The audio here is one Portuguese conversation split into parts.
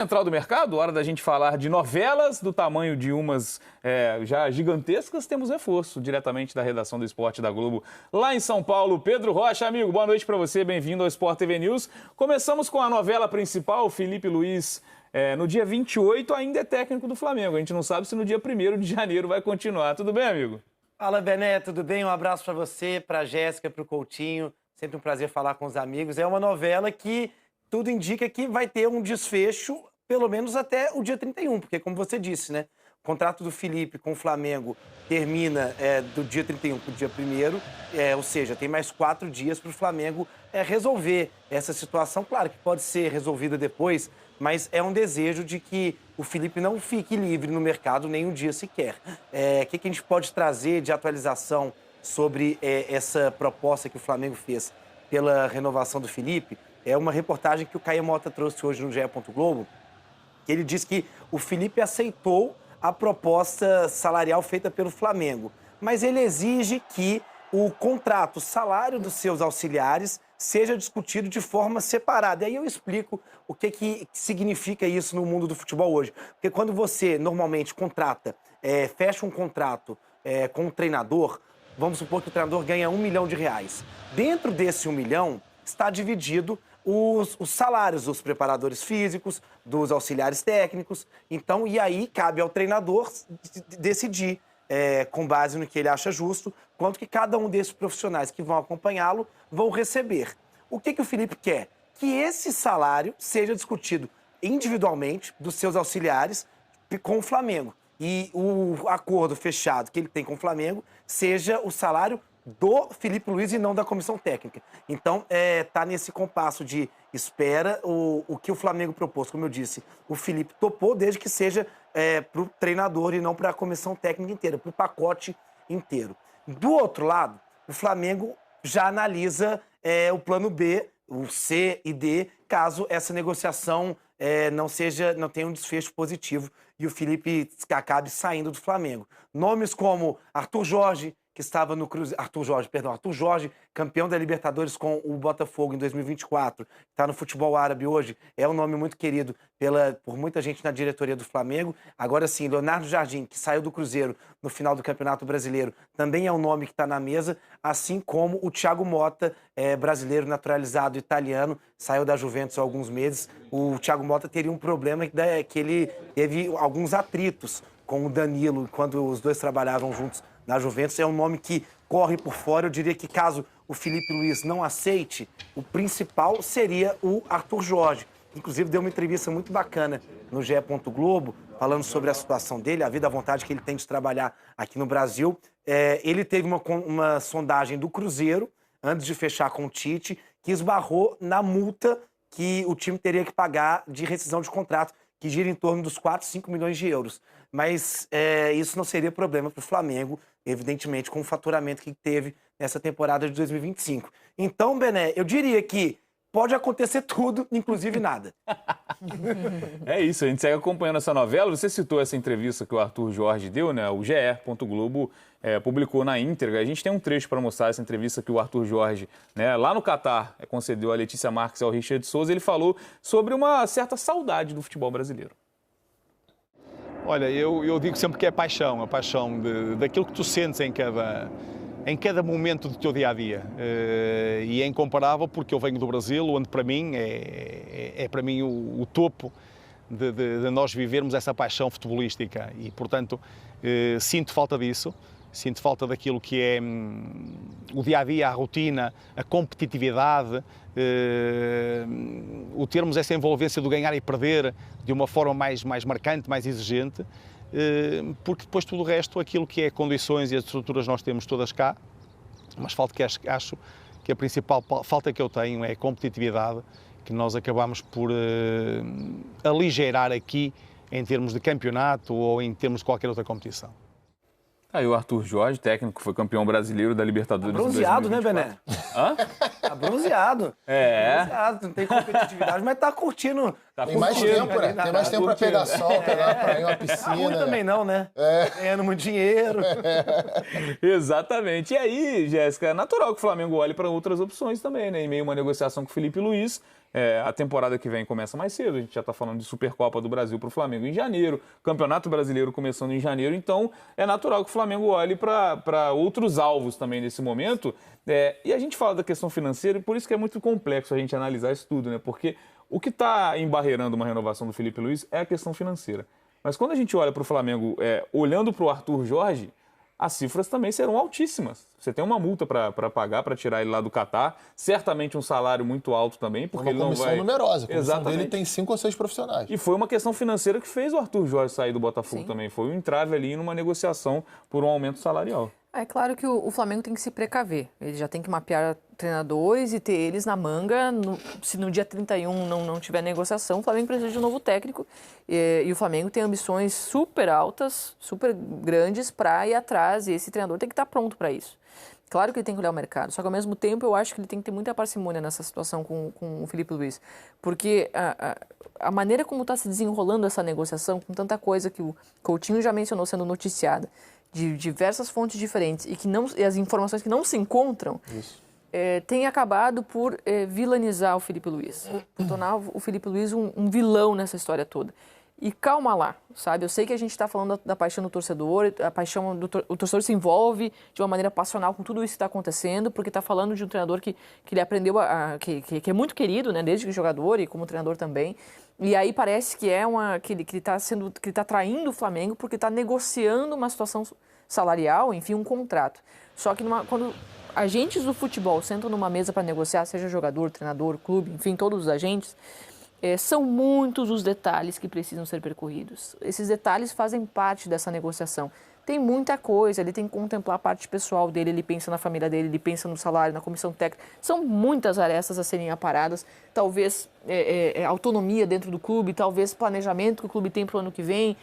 Central do mercado, hora da gente falar de novelas do tamanho de umas já gigantescas. Temos reforço diretamente da redação do Esporte da Globo, lá em São Paulo. Pedro Rocha, amigo, boa noite para você, bem-vindo ao Sport TV News. Começamos com a novela principal, Felipe Luiz, no dia 28 ainda é técnico do Flamengo. A gente não sabe se no dia 1º de janeiro vai continuar. Tudo bem, amigo? Fala, Bené, tudo bem? Um abraço para você, para a Jéssica, para o Coutinho. Sempre um prazer falar com os amigos. É uma novela que tudo indica que vai ter um desfecho pelo menos até o dia 31, porque, como você disse, né? O contrato do Felipe com o Flamengo termina do dia 31 para o dia 1º, ou seja, tem mais 4 dias para o Flamengo resolver essa situação. Claro que pode ser resolvida depois, mas é um desejo de que o Felipe não fique livre no mercado nem um dia sequer. O que a gente pode trazer de atualização sobre essa proposta que o Flamengo fez pela renovação do Felipe? É uma reportagem que o Caio Mota trouxe hoje no GE. Globo, que ele diz que o Felipe aceitou a proposta salarial feita pelo Flamengo, mas ele exige que o contrato, o salário dos seus auxiliares seja discutido de forma separada. E aí eu explico o que significa isso no mundo do futebol hoje. Porque quando você normalmente contrata, fecha um contrato com um treinador, vamos supor que o treinador ganha R$1 milhão. Dentro desse 1 milhão está dividido os salários dos preparadores físicos, dos auxiliares técnicos. Então, e aí cabe ao treinador decidir, com base no que ele acha justo, quanto que cada um desses profissionais que vão acompanhá-lo vão receber. O que o Felipe quer? Que esse salário seja discutido individualmente dos seus auxiliares com o Flamengo. E o acordo fechado que ele tem com o Flamengo seja o salário do Felipe Luiz e não da comissão técnica. Então, tá nesse compasso de espera o que o Flamengo propôs. Como eu disse, o Felipe topou desde que seja para o treinador e não para a comissão técnica inteira, para o pacote inteiro. Do outro lado, o Flamengo já analisa o plano B, o C e D, caso essa negociação não tenha um desfecho positivo e o Felipe acabe saindo do Flamengo. Nomes como Arthur Jorge, que estava no Cruzeiro, Arthur Jorge, campeão da Libertadores com o Botafogo em 2024, está no futebol árabe hoje, é um nome muito querido por muita gente na diretoria do Flamengo. Agora sim, Leonardo Jardim, que saiu do Cruzeiro no final do Campeonato Brasileiro, também é um nome que está na mesa, assim como o Thiago Motta, brasileiro naturalizado italiano, saiu da Juventus há alguns meses. O Thiago Motta teria um problema que ele teve alguns atritos com o Danilo, quando os dois trabalhavam juntos na Juventus. É um nome que corre por fora. Eu diria que caso o Felipe Luiz não aceite, o principal seria o Arthur Jorge. Inclusive deu uma entrevista muito bacana no GE. Globo, falando sobre a situação dele, a vida, a vontade que ele tem de trabalhar aqui no Brasil. Ele teve uma sondagem do Cruzeiro, antes de fechar com o Tite, que esbarrou na multa que o time teria que pagar de rescisão de contrato, que gira em torno dos 4, 5 milhões de euros. Mas isso não seria problema para o Flamengo, evidentemente, com o faturamento que teve nessa temporada de 2025. Então, Bené, eu diria que pode acontecer tudo, inclusive nada. É isso, a gente segue acompanhando essa novela. Você citou essa entrevista que o Arthur Jorge deu, né? O GE. Globo publicou na íntegra. A gente tem um trecho para mostrar essa entrevista que o Arthur Jorge, né, lá no Catar, concedeu a Letícia Marques e ao Richard Souza. Ele falou sobre uma certa saudade do futebol brasileiro. Olha, eu digo sempre que é a paixão daquilo que tu sentes em cada momento do teu dia-a-dia. E é incomparável porque eu venho do Brasil, onde para mim é para mim o topo de nós vivermos essa paixão futebolística. E, portanto, sinto falta disso, sinto falta daquilo que é o dia-a-dia, a rotina, a competitividade, o termos essa envolvência do ganhar e perder de uma forma mais marcante, mais exigente, porque depois tudo o resto, aquilo que é condições e as estruturas nós temos todas cá, mas acho que a principal falta que eu tenho é a competitividade, que nós acabamos por aligeirar aqui em termos de campeonato ou em termos de qualquer outra competição. Aí o Arthur Jorge, técnico, foi campeão brasileiro da Libertadores. Bronzeado, né, Bené? Hã? Tá bronzeado. É. Tá bronzeado, não tem competitividade, mas tá curtindo. Tem mais tempo, né? Tem mais tempo pra pegar sol, pra ir numa Ruim piscina. também não, né? Ganhando muito dinheiro. Exatamente. E aí, Jéssica, é natural que o Flamengo olhe para outras opções também, né? Em meio a uma negociação com o Felipe Luiz, a temporada que vem começa mais cedo, a gente já está falando de Supercopa do Brasil para o Flamengo em janeiro, Campeonato Brasileiro começando em janeiro, então é natural que o Flamengo olhe para outros alvos também nesse momento. E a gente fala da questão financeira e por isso que é muito complexo a gente analisar isso tudo, né? Porque o que está embarreirando uma renovação do Felipe Luiz é a questão financeira. Mas quando a gente olha para o Flamengo, olhando para o Arthur Jorge, as cifras também serão altíssimas. Você tem uma multa para pagar, para tirar ele lá do Catar, certamente um salário muito alto também, porque ele não vai... Uma comissão numerosa, a comissão Exatamente. dele tem 5 ou 6 profissionais. E foi uma questão financeira que fez o Arthur Jorge sair do Botafogo também. Foi um entrave ali numa negociação por um aumento salarial. É claro que o Flamengo tem que se precaver. Ele já tem que mapear treinadores e ter eles na manga. Se no dia 31 não tiver negociação, o Flamengo precisa de um novo técnico. E o Flamengo tem ambições super altas, super grandes para ir atrás. E esse treinador tem que estar pronto para isso. Claro que ele tem que olhar o mercado, só que ao mesmo tempo eu acho que ele tem que ter muita parcimônia nessa situação com o Felipe Luiz. Porque a maneira como está se desenrolando essa negociação, com tanta coisa que o Coutinho já mencionou sendo noticiada, de diversas fontes diferentes e as informações que não se encontram, tem acabado por vilanizar o Felipe Luiz, por tornar o Felipe Luiz um vilão nessa história toda. E calma lá, sabe? Eu sei que a gente está falando da paixão do torcedor, o torcedor se envolve de uma maneira passional com tudo isso que está acontecendo, porque está falando de um treinador que ele aprendeu, que é muito querido, né? Desde que jogador e como treinador também. E aí parece que que ele está traindo o Flamengo porque está negociando uma situação salarial, enfim, um contrato. Só que quando agentes do futebol sentam numa mesa para negociar, seja jogador, treinador, clube, enfim, todos os agentes, são muitos os detalhes que precisam ser percorridos. Esses detalhes fazem parte dessa negociação. Tem muita coisa, ele tem que contemplar a parte pessoal dele, ele pensa na família dele, ele pensa no salário, na comissão técnica. São muitas arestas a serem aparadas, talvez autonomia dentro do clube, talvez planejamento que o clube tem para o ano que vem,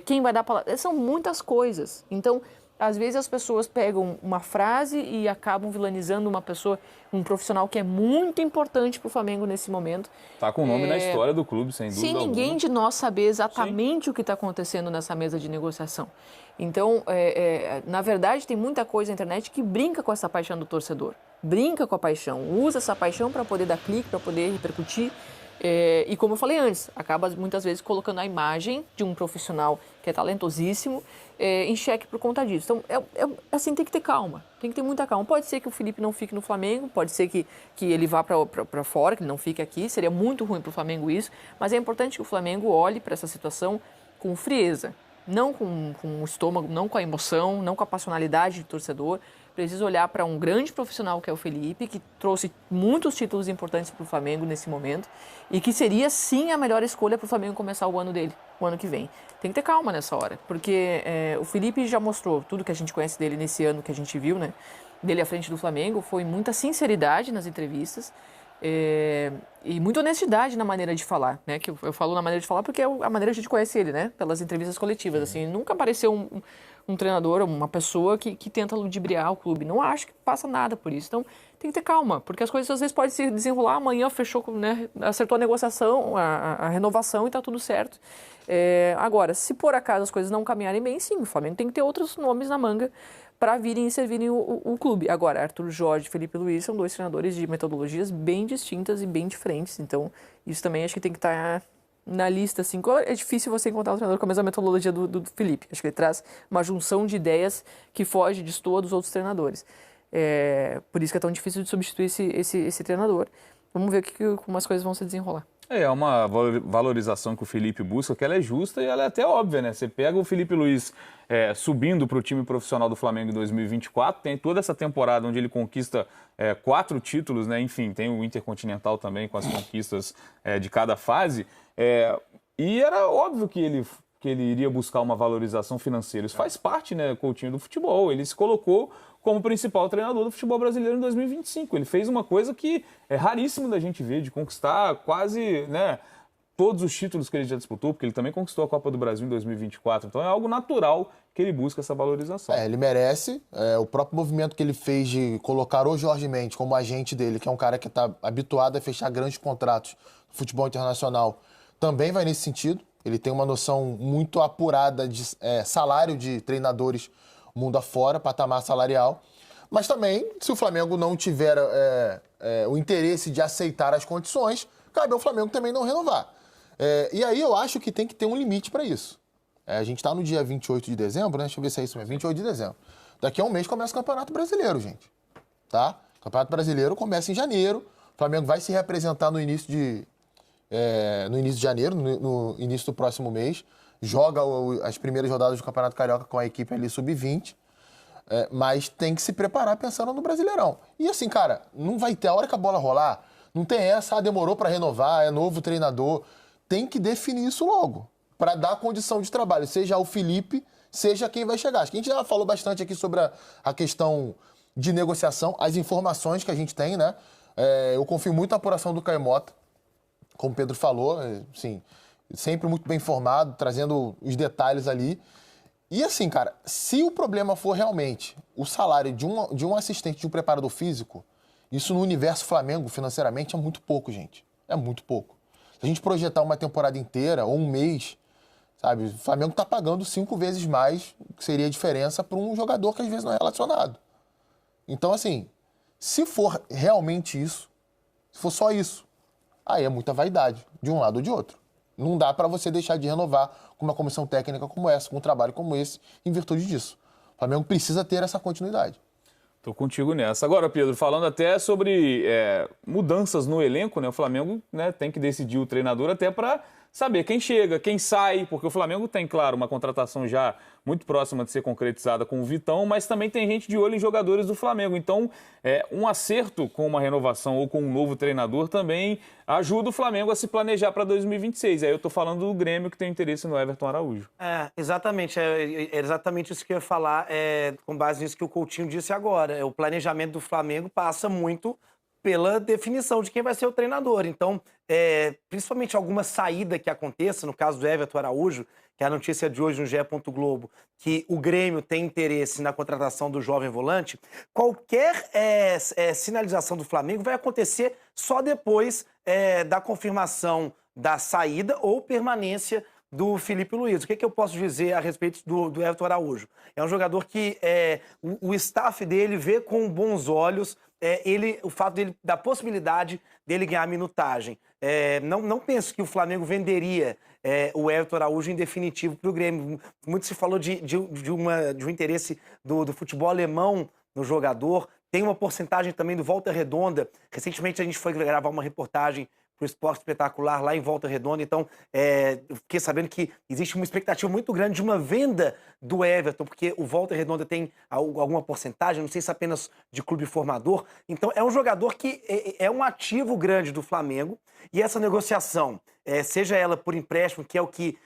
quem vai dar palavra. São muitas coisas. Então, às vezes as pessoas pegam uma frase e acabam vilanizando uma pessoa, um profissional que é muito importante para o Flamengo nesse momento. Tá com o nome na história do clube, sem dúvida alguma. Sem ninguém de nós saber exatamente o que está acontecendo nessa mesa de negociação. Então, na verdade, tem muita coisa na internet que brinca com essa paixão do torcedor. Brinca com a paixão, usa essa paixão para poder dar clique, para poder repercutir. E como eu falei antes, acaba muitas vezes colocando a imagem de um profissional que é talentosíssimo em xeque por conta disso. Então, assim, tem que ter calma, tem que ter muita calma. Pode ser que o Felipe não fique no Flamengo, pode ser que ele vá para fora, que ele não fique aqui, seria muito ruim para o Flamengo isso, mas é importante que o Flamengo olhe para essa situação com frieza, não com o estômago, não com a emoção, não com a passionalidade de torcedor. Precisa olhar para um grande profissional que é o Felipe, que trouxe muitos títulos importantes para o Flamengo nesse momento e que seria sim a melhor escolha para o Flamengo começar o ano dele, o ano que vem. Tem que ter calma nessa hora, porque o Felipe já mostrou tudo que a gente conhece dele nesse ano que a gente viu, né? Dele à frente do Flamengo, foi muita sinceridade nas entrevistas e muita honestidade na maneira de falar, né? Que eu falo na maneira de falar porque é a maneira que a gente conhece ele, né? Pelas entrevistas coletivas, assim, nunca apareceu um treinador, uma pessoa que tenta ludibriar o clube. Não acho que passa nada por isso. Então, tem que ter calma, porque as coisas às vezes podem se desenrolar. Amanhã fechou, né, acertou a negociação, a renovação e está tudo certo. Agora, se por acaso as coisas não caminharem bem, sim, o Flamengo tem que ter outros nomes na manga para virem e servirem o clube. Agora, Arthur Jorge e Felipe Luiz são dois treinadores de metodologias bem distintas e bem diferentes. Então, isso também acho que tem que estar na lista, assim. É difícil você encontrar um treinador com a mesma metodologia do Felipe. Acho que ele traz uma junção de ideias que foge de todos os outros treinadores. Por isso que é tão difícil de substituir esse treinador. Vamos ver como as coisas vão se desenrolar. É uma valorização que o Felipe busca, que ela é justa e ela é até óbvia, né? Você pega o Felipe Luiz subindo para o time profissional do Flamengo em 2024, tem toda essa temporada onde ele conquista 4 títulos, né? Enfim, tem o Intercontinental também com as conquistas de cada fase. E era óbvio que ele iria buscar uma valorização financeira. Isso faz parte, né, Coutinho, do futebol. Ele se colocou como principal treinador do futebol brasileiro em 2025. Ele fez uma coisa que é raríssimo da gente ver, de conquistar quase, né, todos os títulos que ele já disputou, porque ele também conquistou a Copa do Brasil em 2024. Então é algo natural que ele busca essa valorização. Ele merece. O próprio movimento que ele fez de colocar o Jorge Mendes como agente dele, que é um cara que está habituado a fechar grandes contratos no futebol internacional, também vai nesse sentido. Ele tem uma noção muito apurada de salário de treinadores mundo afora, patamar salarial. Mas também, se o Flamengo não tiver o interesse de aceitar as condições, cabe ao Flamengo também não renovar. E aí eu acho que tem que ter um limite para isso. A gente está no dia 28 de dezembro, né? Deixa eu ver se é isso mesmo, 28 de dezembro. Daqui a um mês começa o Campeonato Brasileiro, gente. Tá? O Campeonato Brasileiro começa em janeiro. O Flamengo vai se representar no início de janeiro, no início do próximo mês. Joga as primeiras rodadas do Campeonato Carioca com a equipe ali sub-20. Mas tem que se preparar pensando no Brasileirão. E assim, cara, não vai ter a hora que a bola rolar, não tem essa, demorou para renovar, é novo treinador. Tem que definir isso logo, para dar condição de trabalho, seja o Felipe, seja quem vai chegar. Acho que a gente já falou bastante aqui sobre a questão de negociação, as informações que a gente tem, né? Eu confio muito na apuração do Caio Mota, como o Pedro falou, assim, sempre muito bem informado, trazendo os detalhes ali. E assim, cara, se o problema for realmente o salário de um assistente, de um preparador físico, isso no universo Flamengo, financeiramente, é muito pouco, gente. É muito pouco. Se a gente projetar uma temporada inteira ou um mês, sabe, o Flamengo está pagando 5 vezes mais, que seria a diferença para um jogador que às vezes não é relacionado. Então, assim, se for realmente isso, se for só isso, aí é muita vaidade, de um lado ou de outro. Não dá para você deixar de renovar com uma comissão técnica como essa, com um trabalho como esse, em virtude disso. O Flamengo precisa ter essa continuidade. Estou contigo nessa. Agora, Pedro, falando até sobre mudanças no elenco, né? O Flamengo, né, tem que decidir o treinador até para saber quem chega, quem sai, porque o Flamengo tem, claro, uma contratação já muito próxima de ser concretizada com o Vitão, mas também tem gente de olho em jogadores do Flamengo. Então, um acerto com uma renovação ou com um novo treinador também ajuda o Flamengo a se planejar para 2026. Aí eu estou falando do Grêmio, que tem interesse no Everton Araújo. Exatamente. É exatamente isso que eu ia falar, com base nisso que o Coutinho disse agora. O planejamento do Flamengo passa muito pela definição de quem vai ser o treinador. Então, principalmente alguma saída que aconteça, no caso do Everton Araújo, que é a notícia de hoje no GE. Globo, que o Grêmio tem interesse na contratação do jovem volante, qualquer sinalização do Flamengo vai acontecer só depois da confirmação da saída ou permanência do Felipe Luiz. O que eu posso dizer a respeito do Everton Araújo? É um jogador que o staff dele vê com bons olhos o fato da possibilidade dele ganhar minutagem. Não penso que o Flamengo venderia o Everton Araújo em definitivo para o Grêmio. Muito se falou de um interesse do futebol alemão no jogador. Tem uma porcentagem também do Volta Redonda. Recentemente a gente foi gravar uma reportagem para o Esporte Espetacular lá em Volta Redonda. Então, eu fiquei sabendo que existe uma expectativa muito grande de uma venda do Everton, porque o Volta Redonda tem alguma porcentagem, não sei se apenas de clube formador. Então, é um jogador que é um ativo grande do Flamengo. E essa negociação, seja ela por empréstimo, que é o que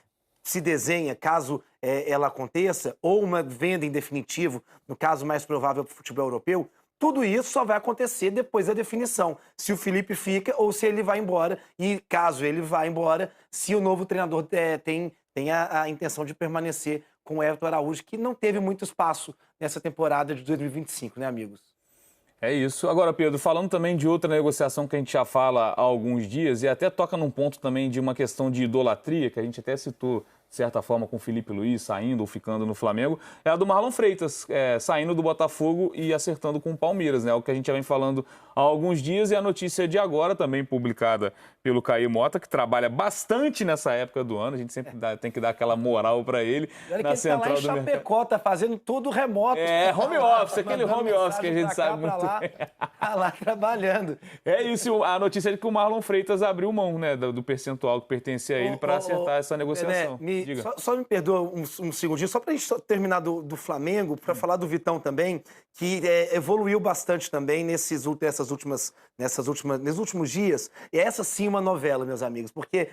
se desenha caso ela aconteça, ou uma venda em definitivo, no caso mais provável para o futebol europeu, tudo isso só vai acontecer depois da definição. Se o Felipe fica ou se ele vai embora. E caso ele vá embora, se o novo treinador tem a intenção de permanecer com o Everton Araújo, que não teve muito espaço nessa temporada de 2025, né, amigos? É isso. Agora, Pedro, falando também de outra negociação que a gente já fala há alguns dias, e até toca num ponto também de uma questão de idolatria, que a gente até citou de certa forma, com o Felipe Luiz saindo ou ficando no Flamengo, é a do Marlon Freitas, saindo do Botafogo e acertando com o Palmeiras, né? O que a gente já vem falando há alguns dias, e a notícia de agora, também publicada pelo Caio Mota, que trabalha bastante nessa época do ano, a gente sempre tem que dar aquela moral para ele. Na central do mercado. Chapecó, tá fazendo tudo remoto. Home office, aquele home office que a gente sabe muito bem. Tá lá trabalhando. É isso, a notícia é que o Marlon Freitas abriu mão, né, do percentual que pertencia a ele para acertar essa negociação. Só me perdoa um segundinho, só para a gente terminar do Flamengo, para falar do Vitão também, que evoluiu bastante também nesses últimos dias. E essa sim uma novela, meus amigos, porque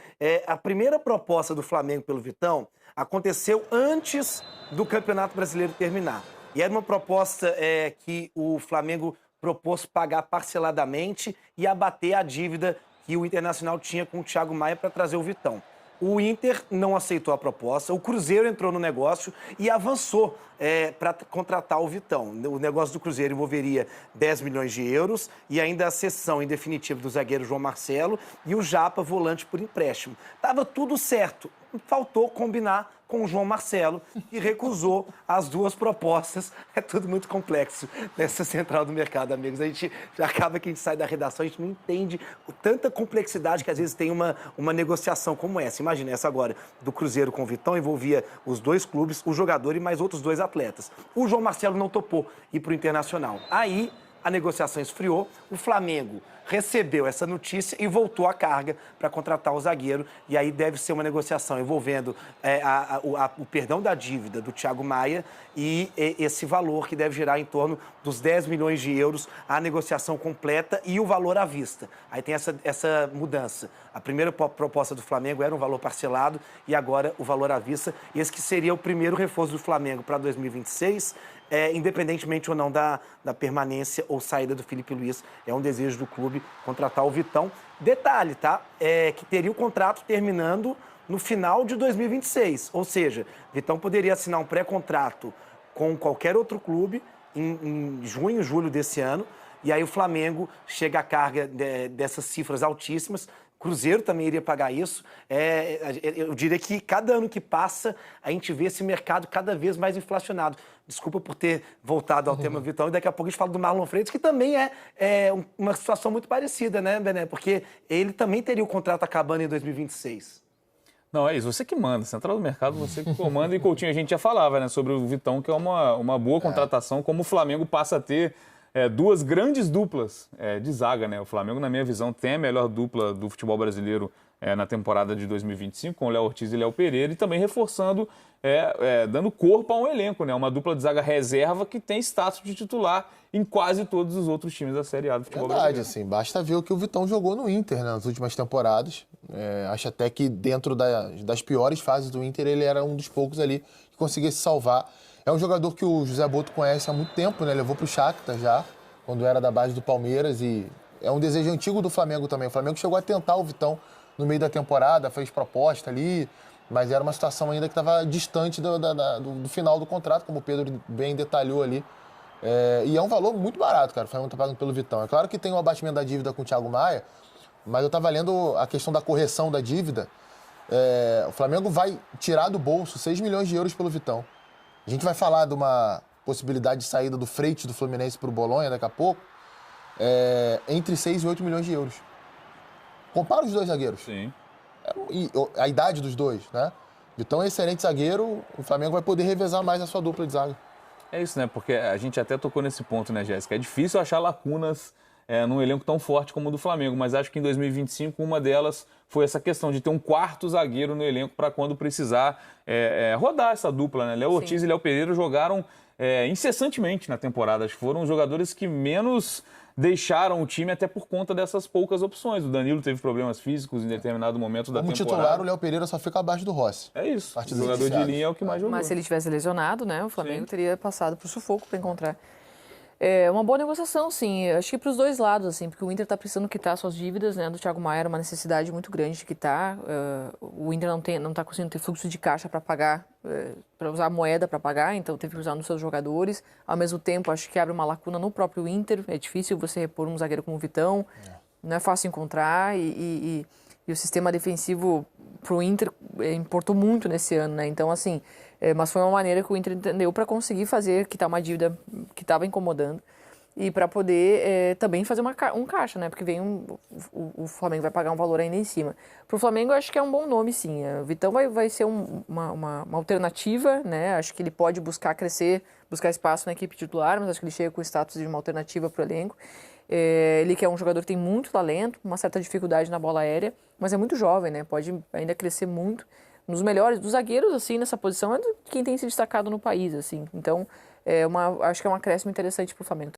a primeira proposta do Flamengo pelo Vitão aconteceu antes do Campeonato Brasileiro terminar. E era uma proposta que o Flamengo propôs pagar parceladamente e abater a dívida que o Internacional tinha com o Thiago Maia para trazer o Vitão. O Inter não aceitou a proposta, o Cruzeiro entrou no negócio e avançou para contratar o Vitão. O negócio do Cruzeiro envolveria 10 milhões de euros e ainda a cessão em definitivo do zagueiro João Marcelo e o Japa, volante por empréstimo. Estava tudo certo, faltou combinar com o João Marcelo, que recusou as duas propostas. É tudo muito complexo nessa central do mercado, amigos. A gente acaba que a gente sai da redação, a gente não entende tanta complexidade que às vezes tem uma negociação como essa. Imagina essa agora, do Cruzeiro com o Vitão, envolvia os dois clubes, o jogador e mais outros dois atletas. O João Marcelo não topou ir para o Internacional. Aí a negociação esfriou, o Flamengo recebeu essa notícia e voltou à carga para contratar o zagueiro. E aí deve ser uma negociação envolvendo o perdão da dívida do Thiago Maia e esse valor que deve girar em torno dos 10 milhões de euros, a negociação completa e o valor à vista. Aí tem essa mudança. A primeira proposta do Flamengo era um valor parcelado e agora o valor à vista. Esse que seria o primeiro reforço do Flamengo para 2026, independentemente ou não da permanência ou saída do Felipe Luiz. É um desejo do clube contratar o Vitão. Detalhe, tá? Que teria o contrato terminando no final de 2026. Ou seja, Vitão poderia assinar um pré-contrato com qualquer outro clube em junho, julho desse ano. E aí o Flamengo chega à carga dessas cifras altíssimas. Cruzeiro também iria pagar isso. Eu diria que cada ano que passa, a gente vê esse mercado cada vez mais inflacionado. Desculpa por ter voltado ao tema Vitão. E daqui a pouco a gente fala do Marlon Freitas, que também é uma situação muito parecida, né, Bené? Porque ele também teria o contrato acabando em 2026. Não, é isso. Você que manda. Central do mercado, você que comanda. E Coutinho, a gente já falava, né, sobre o Vitão, que é uma boa contratação, como o Flamengo passa a ter duas grandes duplas de zaga, né? O Flamengo, na minha visão, tem a melhor dupla do futebol brasileiro na temporada de 2025, com o Léo Ortiz e Léo Pereira, e também reforçando, dando corpo a um elenco, né? Uma dupla de zaga reserva que tem status de titular em quase todos os outros times da Série A do futebol brasileiro. Assim, basta ver o que o Vitão jogou no Inter, né, nas últimas temporadas. Acho até que dentro das piores fases do Inter, ele era um dos poucos ali que conseguia se salvar. É um jogador que o José Boto conhece há muito tempo, né? Levou para o Shakhtar já, quando era da base do Palmeiras, e é um desejo antigo do Flamengo também. O Flamengo chegou a tentar o Vitão no meio da temporada, fez proposta ali, mas era uma situação ainda que estava distante do final do contrato, como o Pedro bem detalhou ali. E é um valor muito barato, cara, o Flamengo está pagando pelo Vitão. É claro que tem o abatimento da dívida com o Thiago Maia, mas eu estava lendo a questão da correção da dívida. O Flamengo vai tirar do bolso 6 milhões de euros pelo Vitão. A gente vai falar de uma possibilidade de saída do Freitas do Fluminense para o Bolonha daqui a pouco, entre 6 e 8 milhões de euros. Compara os dois zagueiros. Sim. E a idade dos dois, né? Vitão é excelente zagueiro, o Flamengo vai poder revezar mais a sua dupla de zaga. É isso, né? Porque a gente até tocou nesse ponto, né, Jéssica? É difícil achar lacunas num elenco tão forte como o do Flamengo, mas acho que em 2025 uma delas foi essa questão de ter um quarto zagueiro no elenco para quando precisar rodar essa dupla, né? Léo Ortiz e Léo Pereira jogaram incessantemente na temporada. Acho que foram os jogadores que menos deixaram o time até por conta dessas poucas opções. O Danilo teve problemas físicos em determinado momento da temporada. Como titular, o Léo Pereira só fica abaixo do Rossi. É isso. O jogador de linha é o que mais jogou. Mas se ele tivesse lesionado, né, o Flamengo teria passado pro sufoco para encontrar. É uma boa negociação, sim. Acho que para os dois lados, assim, porque o Inter está precisando quitar suas dívidas, né? Do Thiago Maia era uma necessidade muito grande de quitar. O Inter não está conseguindo ter fluxo de caixa para pagar, para usar moeda para pagar, então teve que usar nos seus jogadores. Ao mesmo tempo, acho que abre uma lacuna no próprio Inter. É difícil você repor um zagueiro como o Vitão, não é fácil encontrar e o sistema defensivo para o Inter importou muito nesse ano, né? Então, assim, mas foi uma maneira que o Inter entendeu para conseguir quitar uma dívida que estava incomodando e para poder também fazer um caixa, né? Porque o Flamengo vai pagar um valor ainda em cima. Para o Flamengo, eu acho que é um bom nome, sim. O Vitão vai ser uma alternativa, né? Acho que ele pode buscar crescer, buscar espaço na equipe titular, mas acho que ele chega com o status de uma alternativa para o elenco. Ele que é um jogador que tem muito talento, uma certa dificuldade na bola aérea, mas é muito jovem, né? Pode ainda crescer muito. Nos melhores, dos zagueiros, assim, nessa posição, é quem tem se destacado no país, assim. Então, acho que é um acréscimo interessante para o Flamengo.